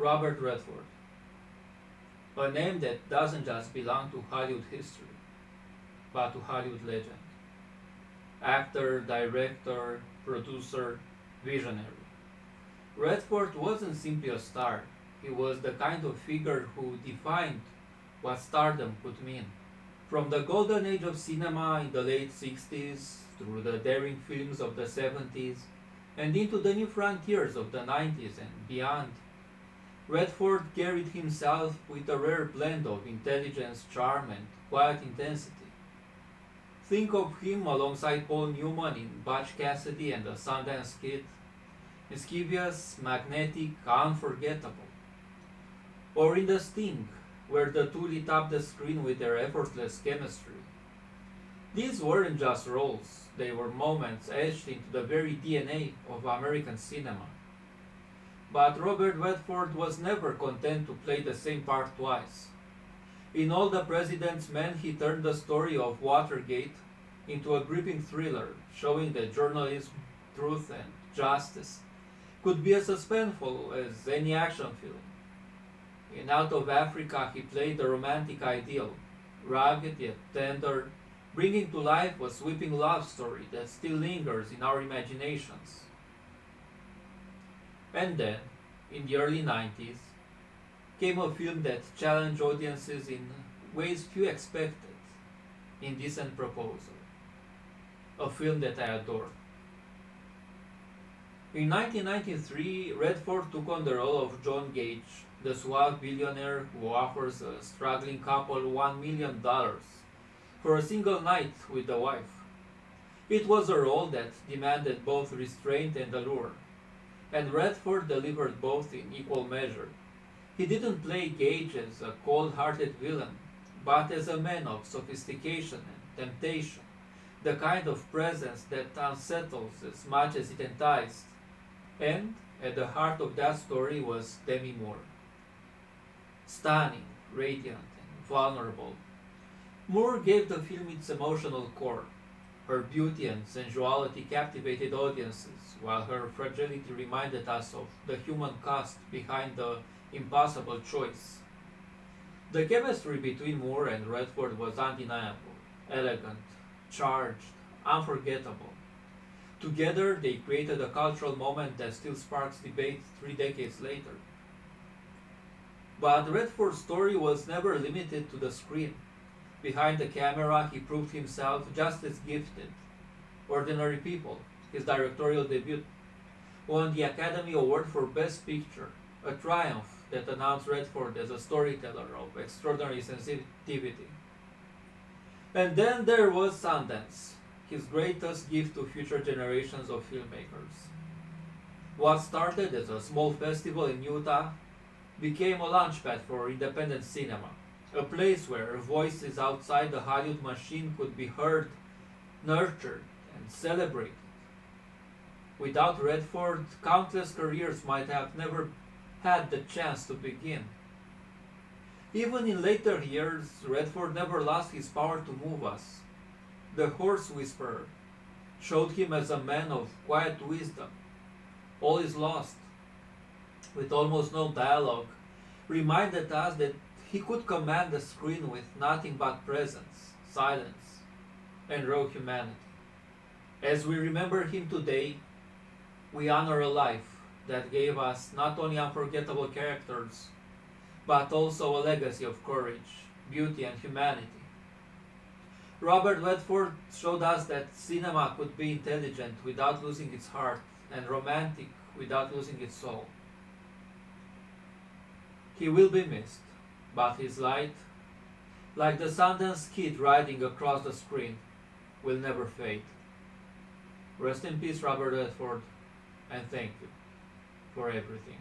Robert Redford, a name that doesn't just belong to Hollywood history, but to Hollywood legend. Actor, director, producer, visionary. Redford wasn't simply a star, he was the kind of figure who defined what stardom could mean. From the golden age of cinema in the late 60s, through the daring films of the 70s, and into the new frontiers of the 90s and beyond, Redford carried himself with a rare blend of intelligence, charm, and quiet intensity. Think of him alongside Paul Newman in Butch Cassidy and the Sundance Kid, mischievous, magnetic, unforgettable. Or in The Sting, where the two lit up the screen with their effortless chemistry. These weren't just roles, they were moments etched into the very DNA of American cinema. But Robert Redford was never content to play the same part twice. In All the President's Men, he turned the story of Watergate into a gripping thriller, showing that journalism, truth, and justice could be as suspenseful as any action film. In Out of Africa, he played the romantic ideal, rugged yet tender, bringing to life a sweeping love story that still lingers in our imaginations. And then, in the early 90s, came a film that challenged audiences in ways few expected, Indecent Proposal, a film that I adore. In 1993, Redford took on the role of John Gage, the suave billionaire who offers a struggling couple $1 million for a single night with the wife. It was a role that demanded both restraint and allure, and Redford delivered both in equal measure. He didn't play Gage as a cold-hearted villain, but as a man of sophistication and temptation, the kind of presence that unsettles as much as it enticed. And at the heart of that story was Demi Moore. Stunning, radiant, and vulnerable, Moore gave the film its emotional core. Her beauty and sensuality captivated audiences, while her fragility reminded us of the human cost behind the impossible choice. The chemistry between Moore and Redford was undeniable, elegant, charged, unforgettable. Together, they created a cultural moment that still sparks debate 3 decades later. But Redford's story was never limited to the screen. Behind the camera, he proved himself just as gifted. Ordinary People, his directorial debut, won the Academy Award for Best Picture, a triumph that announced Redford as a storyteller of extraordinary sensitivity. And then there was Sundance, his greatest gift to future generations of filmmakers. What started as a small festival in Utah became a launchpad for independent cinema, a place where voices outside the Hollywood machine could be heard, nurtured, and celebrated. Without Redford, countless careers might have never had the chance to begin. Even in later years, Redford never lost his power to move us. The Horse Whisperer showed him as a man of quiet wisdom. All is Lost, with almost no dialogue, reminded us that he could command the screen with nothing but presence, silence, and raw humanity. As we remember him today, we honor a life that gave us not only unforgettable characters, but also a legacy of courage, beauty, and humanity. Robert Redford showed us that cinema could be intelligent without losing its heart, and romantic without losing its soul. He will be missed, but his light, like the Sundance Kid riding across the screen, will never fade. Rest in peace, Robert Redford, and thank you for everything.